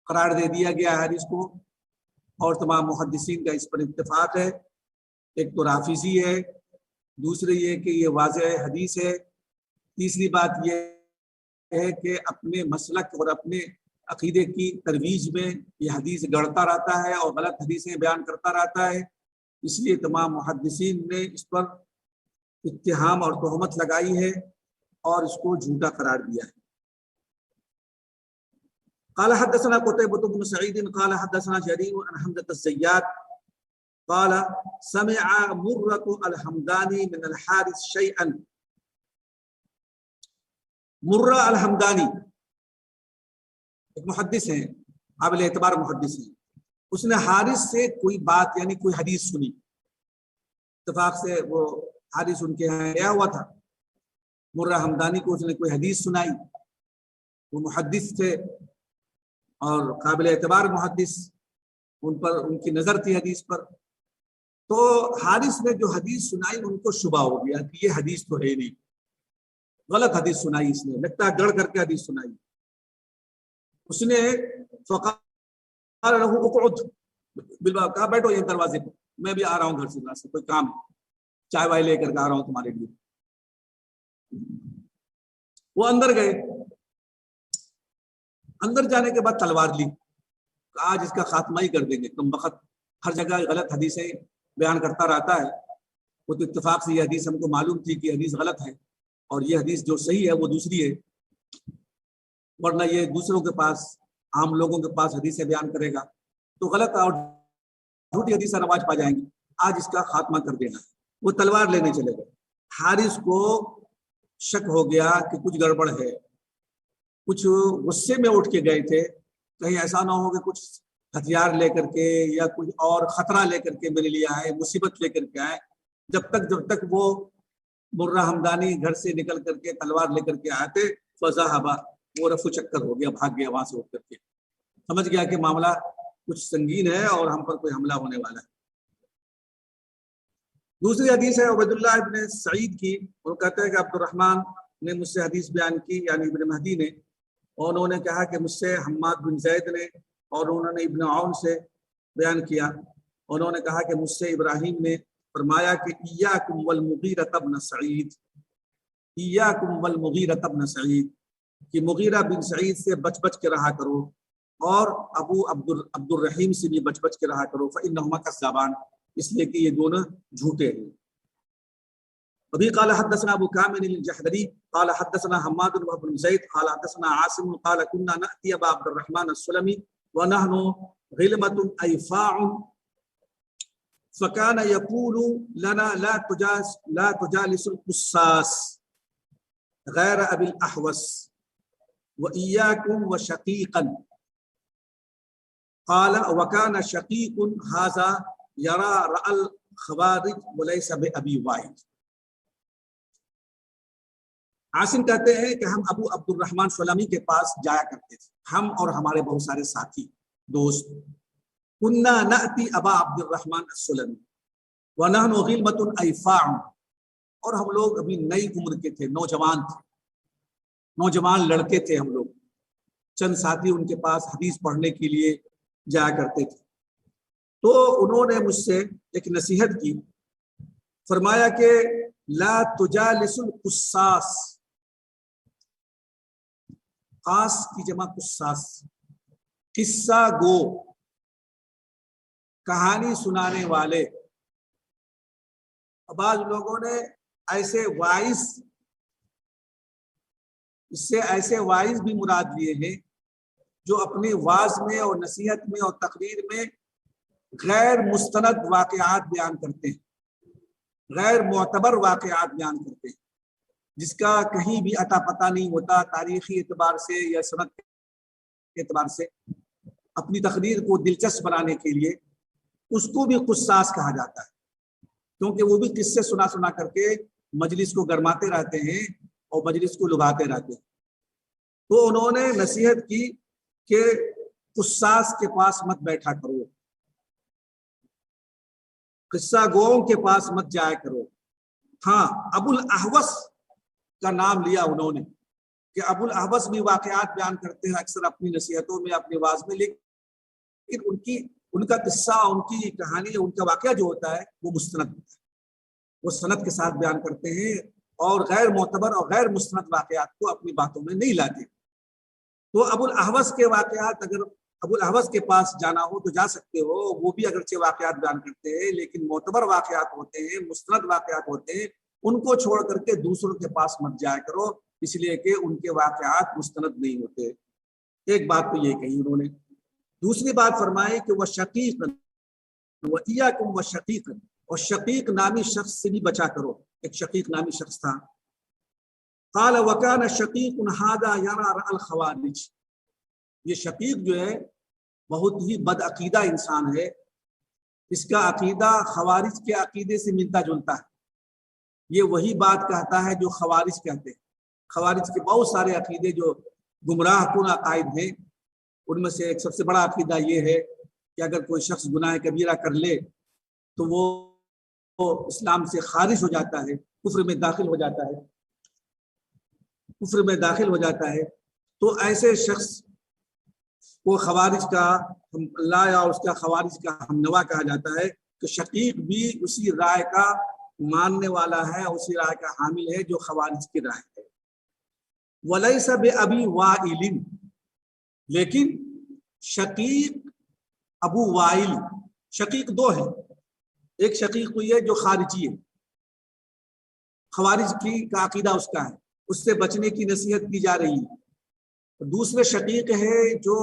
قرار دے دیا گیا حارث کو، اور تمام محدثین کا اس پر اتفاق ہے. ایک تو رافضی ہے، دوسرے یہ کہ یہ واضح حدیث ہے، تیسری بات یہ ہے کہ اپنے مسلک اور اپنے عقیدے کی ترویج میں یہ حدیث گڑھتا رہتا ہے اور غلط حدیثیں بیان کرتا رہتا ہے. اس لیے تمام محدثین نے اس پر اتہام اور تہمت لگائی ہے اور اس کو جھوٹا قرار دیا ہے۔ قال حدثنا قتيبة بن سعيد قال حدثنا جرير عن حمزة الزيات قال سمع مرة الحمداني من الحارث شيئا۔ مرہ الحمدانی ایک محدث ہیں، قابل اعتبار محدث ہیں، اس نے حارث سے کوئی بات یعنی کوئی حدیث سنی، اتفاق سے وہ حارث ان کے یہاں گیا ہوا تھا، مرہ حمدانی کو اس نے کوئی حدیث سنائی، وہ محدث تھے اور قابل اعتبار محدث، ان پر ان کی نظر تھی حدیث پر، تو حارث نے جو حدیث سنائی ان کو شبہ ہو گیا کہ یہ حدیث تو ہے نہیں، غلط حدیث سنائی، اس نے لگتا ہے گڑ کر کے حدیث سنائی۔ اس نے فقال له اقعد بالباب، کہا بیٹھو یہ دروازے پر، میں بھی آ رہا ہوں گھر سے کوئی کام ہے، چائے وائے لے کر کے آ رہا ہوں تمہارے لیے۔ وہ اندر گئے، اندر جانے کے بعد تلوار لی، آج اس کا خاتمہ ہی کر دیں گے، تم وقت ہر جگہ غلط حدیثیں بیان کرتا رہتا ہے، وہ تو اتفاق سے یہ حدیث ہم کو معلوم تھی کہ حدیث غلط ہے اور یہ حدیث جو صحیح ہے وہ دوسری ہے، ورنہ یہ دوسروں کے پاس عام لوگوں کے پاس حدیثیں بیان کرے گا تو غلط اور جھوٹی حدیثیں رواج پا جائیں گی، آج اس کا خاتمہ کر دینا۔ وہ تلوار لینے چلے گئے، حارث کو شک ہو گیا کہ کچھ گڑبڑ ہے، کچھ غصے میں اٹھ کے گئے تھے، کہیں ایسا نہ ہو کہ کچھ ہتھیار لے کر کے یا کچھ اور خطرہ لے کر کے میرے لیے آئے، مصیبت لے کر کے آئے۔ جب تک وہ مرہ حمدانی گھر سے نکل کر کے تلوار لے کر کے آتے، فذهب، وہ رفو چکر ہو گیا، بھاگ گیا وہاں سے اٹھ کر کے، سمجھ گیا کہ معاملہ کچھ سنگین ہے اور ہم پر کوئی حملہ ہونے والا ہے۔ دوسری حدیث ہے عبید اللہ ابن سعید کی، وہ کہتے ہیں کہ عبد الرحمن نے مجھ سے حدیث بیان کی، یعنی ابن مہدی نے، اور انہوں نے کہا کہ مجھ سے حماد بن زید نے، اور انہوں نے ابن عون سے بیان کیا، انہوں نے کہا کہ مجھ سے ابراہیم نے فرمایا کہ ایاکم والمغیرۃ بن سعید، ایاکم والمغیرۃ بن سعید، کہ مغیرہ بن سعید سے بچ کے رہا کرو، اور ابو عبد الرحیم سے بھی بچ کے رہا کرو، فإنہما کذابان، اس لیے کہ یہ دونوں جھوٹے ہیں۔ ابھی قال حدثنا ابو کامل الجحدری قال حدثنا حماد بن زید قال حدثنا عاصم قال كنا نأتي ابا عبد الرحمن السلمي ونحن غلمة أيفاع فكان يقول لنا لا تجالس القصاص غير ابي الاحوص وإياكم وشقيقا، قال وكان شقيق هذا يرى رأى الخوارج وليس بأبي وائل۔ عاصم کہتے ہیں کہ ہم ابو عبد الرحمن سلمی کے پاس جایا کرتے تھے، ہم اور ہمارے بہت سارے ساتھی دوست، كنا نأتي ابا عبد الرحمن السلمی ونحن غلمة أيفاع، اور ہم لوگ ابھی نئی عمر کے تھے، نوجوان لڑکے تھے، ہم لوگ چند ساتھی ان کے پاس حدیث پڑھنے کے لیے جایا کرتے تھے۔ تو انہوں نے مجھ سے ایک نصیحت کی، فرمایا کہ لا تجالس القصاص، قاص کی جمع قصاص، قصہ گو، کہانی سنانے والے۔ بعض لوگوں نے ایسے وائز، اس سے ایسے وائز بھی مراد لیے ہیں جو اپنی واعظ میں اور نصیحت میں اور تقریر میں غیر مستند واقعات بیان کرتے ہیں، غیر معتبر واقعات بیان کرتے ہیں، جس کا کہیں بھی اتا پتہ نہیں ہوتا تاریخی اعتبار سے یا سند کے اعتبار سے۔ اپنی تقریر کو دلچسپ بنانے کے لیے اس کو بھی قصاص کہا جاتا ہے، کیونکہ وہ بھی قصے سنا کر کے مجلس کو گرماتے رہتے ہیں اور مجلس کو لبھاتے رہتے ہیں۔ تو انہوں نے نصیحت کی کہ قصاص کے پاس مت بیٹھا کرو، قصہ گوؤں کے پاس مت جایا کرو۔ ہاں، ابو الاحوص کا نام لیا انہوں نے کہ ابو الاحوص بھی واقعات بیان کرتے ہیں اکثر اپنی نصیحتوں میں، اپنی واعظ میں، لیکن ان کا قصہ، ان کی کہانی، ان کا واقعہ جو ہوتا ہے وہ مستند ہوتا ہے، وہ سند کے ساتھ بیان کرتے ہیں اور غیر معتبر اور غیر مستند واقعات کو اپنی باتوں میں نہیں لاتے۔ تو ابو الاحوص کے واقعات، اگر ابو الاحوص کے پاس جانا ہو تو جا سکتے ہو، وہ بھی اگرچہ واقعات بیان کرتے ہیں لیکن معتبر واقعات ہوتے ہیں، مستند واقعات ہوتے ہیں، ان کو چھوڑ کر کے دوسروں کے پاس مت جایا کرو، اس لیے کہ ان کے واقعات مستند نہیں ہوتے۔ ایک بات تو یہ کہی انہوں نے۔ دوسری بات فرمائی کہ وہ شقیق وَإِيَّاكُمْ وَشَقِيقًا، اور شقیق نامی شخص سے بھی بچا کرو۔ ایک شقیق نامی شخص تھا۔ قال وَكَانَ شَقِيقٌ هَذَا يَرَى رَأَى الْخَوَارِجِ، یہ شقیق جو ہے بہت ہی بد عقیدہ انسان ہے، اس کا عقیدہ خوارج کے عقیدے سے ملتا جلتا ہے۔ یہ وہی بات کہتا ہے جو خوارج کہتے ہیں۔ خوارج کے بہت سارے عقیدے جو گمراہ کن عقائد ہیں، ان میں سے ایک سب سے بڑا عقیدہ یہ ہے کہ اگر کوئی شخص گناہ کبیرہ کر لے تو وہ اسلام سے خارج ہو جاتا ہے، کفر میں داخل ہو جاتا ہے، کفر میں داخل ہو جاتا ہے۔ تو ایسے شخص کو خوارج کا اللہ یا اس کا خوارج کا ہمنوا کہا جاتا ہے کہ شقیق بھی اسی رائے کا ماننے والا ہے، اسی رائے کا حامل ہے جو خوارج کی رائے ہے۔ وَلَيْسَ بِأَبِي وَائِلٍ، لیکن شقیق ابو وائل، شقیق دو ہیں، ایک شقیق ہوئی ہے جو خارجی ہے، خوارج کی کا عقیدہ اس کا ہے، اس سے بچنے کی نصیحت کی جا رہی ہے۔ دوسرے شقیق ہے جو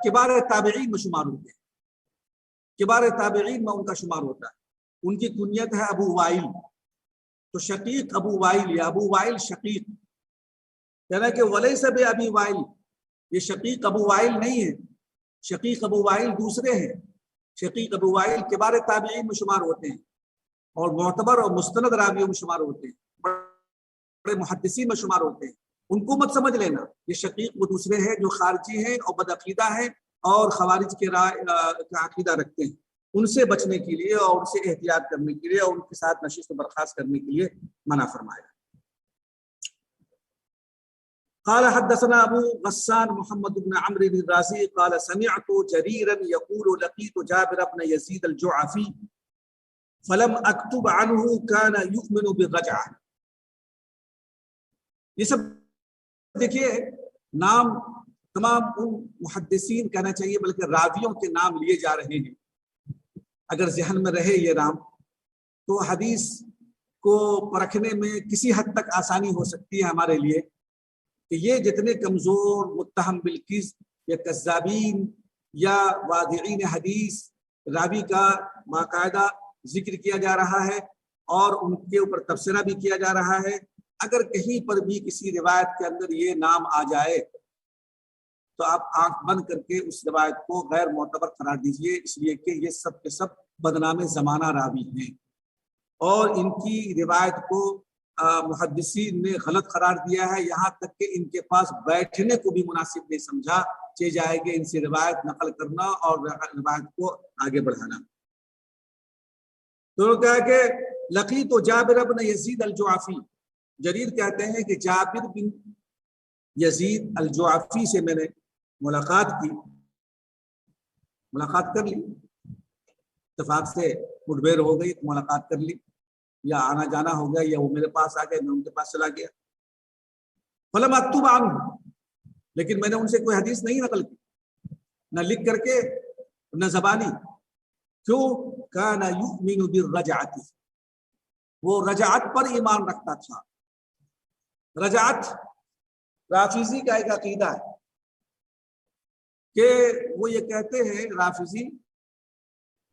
کبار تابعین میں شمار ہوتے ہیں، کبار تابعین میں ان کا شمار ہوتا ہے، ان کی کنیت ہے ابو وائل۔ تو شقیق ابو وائل یا ابو وائل شقیق، کہنا کہ ولیس بأبی وائل، یہ شقیق ابو وائل نہیں ہے، شقیق ابو وائل دوسرے ہیں۔ شقیق ابو وائل کبار تابعین میں شمار ہوتے ہیں اور معتبر اور مستند راویوں میں شمار ہوتے ہیں، بڑے محدثین میں شمار ہوتے ہیں، ان کو مت سمجھ لینا۔ یہ شقیق وہ دوسرے ہیں جو خارجی ہیں اور بدعقیدہ ہیں اور خوارج کے رائے کا عقیدہ رکھتے ہیں، ان سے بچنے کے لیے اور ان سے احتیاط کرنے کے لیے اور ان کے ساتھ نشست و برخاست کرنے کے لیے منع فرمایا۔ قال حدثنا ابو غسان محمد بن عمرو الرازي قال سمعت جريرا يقول لقيت جابر بن يزيد الجعفي فلم اكتب عنه كان يؤمن بالرجعه۔ یہ سب دیکھیے نام تمام ان محدثین کہنا چاہیے بلکہ راویوں کے نام لیے جا رہے ہیں۔ اگر ذہن میں رہے یہ نام تو حدیث کو پرکھنے میں کسی حد تک آسانی ہو سکتی ہے ہمارے لیے کہ یہ جتنے کمزور متہم بالکذب یا کذابین یا وادعین حدیث راوی کا باقاعدہ ذکر کیا جا رہا ہے اور ان کے اوپر تبصرہ بھی کیا جا رہا ہے، اگر کہیں پر بھی کسی روایت کے اندر یہ نام آ جائے تو آپ آنکھ بند کر کے اس روایت کو غیر معتبر قرار دیجئے، اس لیے کہ یہ سب کے سب بدنام زمانہ راوی ہیں اور ان کی روایت کو محدثین نے غلط قرار دیا ہے، یہاں تک کہ ان کے پاس بیٹھنے کو بھی مناسب نہیں سمجھا، چاہے جائے گا ان سے روایت نقل کرنا اور روایت کو آگے بڑھانا۔ تو کہا کہ لقیت جابر بن یزید الجعفی، جریر کہتے ہیں کہ جابر بن یزید الجعفی سے میں نے ملاقات کی، ملاقات کر لی، اتفاق سے مٹبیر ہو گئی تو ملاقات کر لی، یا آنا جانا ہو گیا، یا وہ میرے پاس آ گئے میں ان کے پاس چلا گیا۔ فلم اکتب عنہ، لیکن میں نے ان سے کوئی حدیث نہیں نقل کی، نہ لکھ کر کے نہ زبانی۔ کیوں؟ کان یؤمن بالرجعۃ، وہ رجعت پر ایمان رکھتا تھا۔ رجعت رافضی کا ایک عقیدہ ہے کہ وہ یہ کہتے ہیں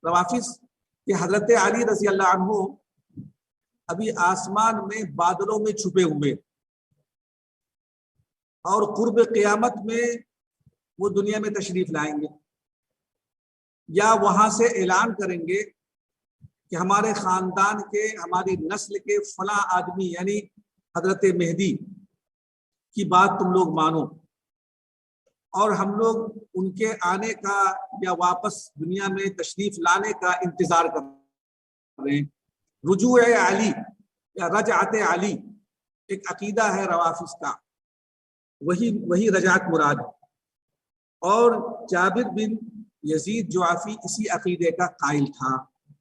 روافض کہ حضرت علی رضی اللہ عنہ ابھی آسمان میں بادلوں میں چھپے ہوئے اور قرب قیامت میں وہ دنیا میں تشریف لائیں گے، یا وہاں سے اعلان کریں گے کہ ہمارے خاندان کے، ہماری نسل کے فلاں آدمی یعنی حضرت مہدی کی بات تم لوگ مانو، اور ہم لوگ ان کے آنے کا یا واپس دنیا میں تشریف لانے کا انتظار کر رہے ہیں۔ رجوع علی یا رجعت علی ایک عقیدہ ہے روافض کا، وہی رجعت مراد ہے، اور جابر بن یزید جعفی اسی عقیدے کا قائل تھا،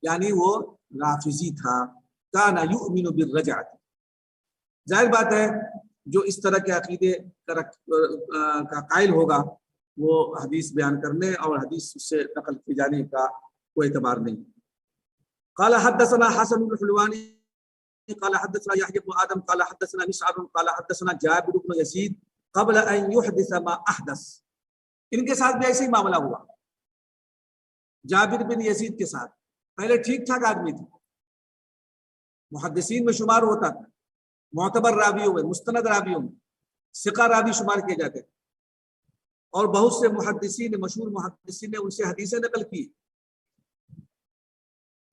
یعنی وہ رافضی تھا۔ کان یؤمن بالرجعۃ، ظاہر بات ہے جو اس طرح کے عقیدے کا قائل ہوگا وہ حدیث بیان کرنے اور حدیث سے نقل کی جانے کا کوئی اعتبار نہیں۔ قال حدثنا حسن بن حلوانی قال حدثنا يحيى بن آدم قال حدثنا مسعر قال حدثنا جابر بن يزيد قبل ان يحدث ما احدث. ان کے ساتھ بھی ایسے ہی معاملہ ہوا جابر بن یزید کے ساتھ. پہلے ٹھیک ٹھاک آدمی تھے, محدثین میں شمار ہوتا تھا, معتبر راویوں میں, مستند راویوں میں ثقہ راوی شمار کیے جاتے تھے, اور بہت سے محدثین, مشہور محدثین نے ان سے حدیثیں نقل کی.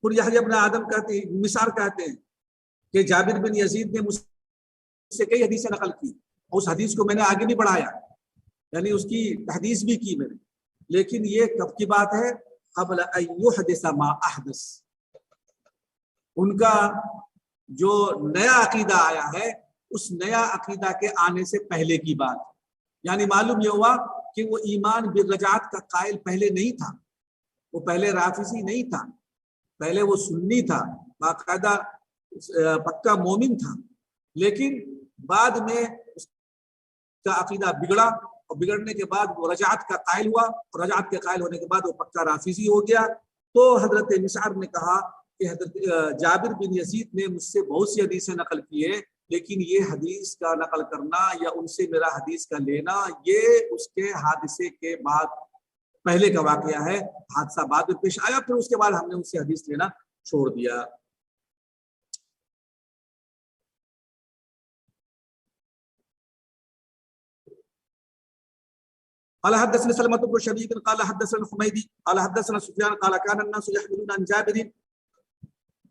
پھر یحییٰ بن آدم کہتے ہیں, مسعر کہتے ہیں کہ جابر بن یزید نے مجھ سے کئی حدیثیں نقل کی, اس حدیث کو میں نے آگے بھی بڑھایا, یعنی اس کی تحدیث بھی کی میں نے. لیکن یہ کب کی بات ہے؟ قبل ان یحدث ما احدث. ان کا جو نیا عقیدہ آیا ہے اس نیا عقیدہ کے آنے سے پہلے کی بات. یعنی معلوم یہ ہوا کہ وہ ایمان بالرجعت کا قائل پہلے نہیں تھا, وہ پہلے رافضی نہیں تھا, پہلے وہ سنی تھا, باقاعدہ پکا مومن تھا, لیکن بعد میں اس کا عقیدہ بگڑا, اور بگڑنے کے بعد وہ رجعت کا قائل ہوا, اور رجعت کے قائل ہونے کے بعد وہ پکا رافضی ہو گیا. تو حضرت مسعر نے کہا کہ حضرت جابر بن یزید نے مجھ سے بہت سی حدیثیں نقل کی ہیں, لیکن یہ حدیث کا نقل کرنا یا ان سے میرا حدیث کا لینا یہ اس کے حادثے کے بعد پہلے کا واقعہ ہے, حادثہ بعد میں پیش آیا, پھر اس کے بعد ہم نے ان سے حدیث لینا چھوڑ دیا. قال حدثنا سلمة بن شبيب قال حدثنا الحميدي قال حدثنا سفيان قال كان الناس يحملون عن جابر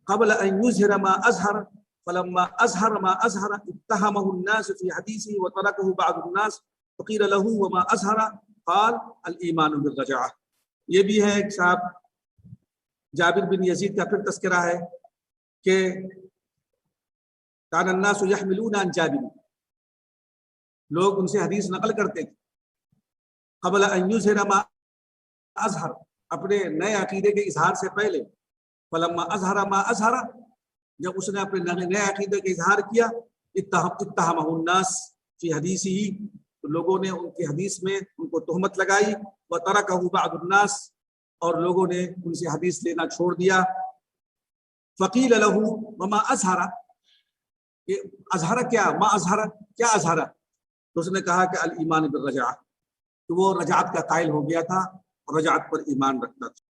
قبل ان يظهر ما اظهر فلما اظهر ما اظهر اتهمه الناس في حديثه وتركه بعض الناس فقيل له وما اظهر قال الايمان بالرجعه. یہ بھی ہے ایک صاحب جابر بن یزید کا پھر تذکرہ ہے کہ كان الناس يحملون عن جابر, لوگ ان سے حدیث نقل کرتے تھے, قبل ان یظہر ما اظہر, اپنے نئے عقیدے کے اظہار سے پہلے, فلما اظہر ما اظہر, جب اس نے اپنے نئے عقیدے کا اظہار کیا, اتہمہ الناس فی حدیثہ, تو لوگوں نے ان کی حدیث میں ان کو تہمت لگائی, وترکہ بعض الناس, اور لوگوں نے ان سے حدیث لینا چھوڑ دیا. فقیل لہ وما اظہر, اظہر کیا, ما اظہر کیا اظہر, تو اس نے کہا کہ الایمان بالرجعہ, تو وہ رجعت کا قائل ہو گیا تھا اور رجعت پر ایمان رکھتا تھا.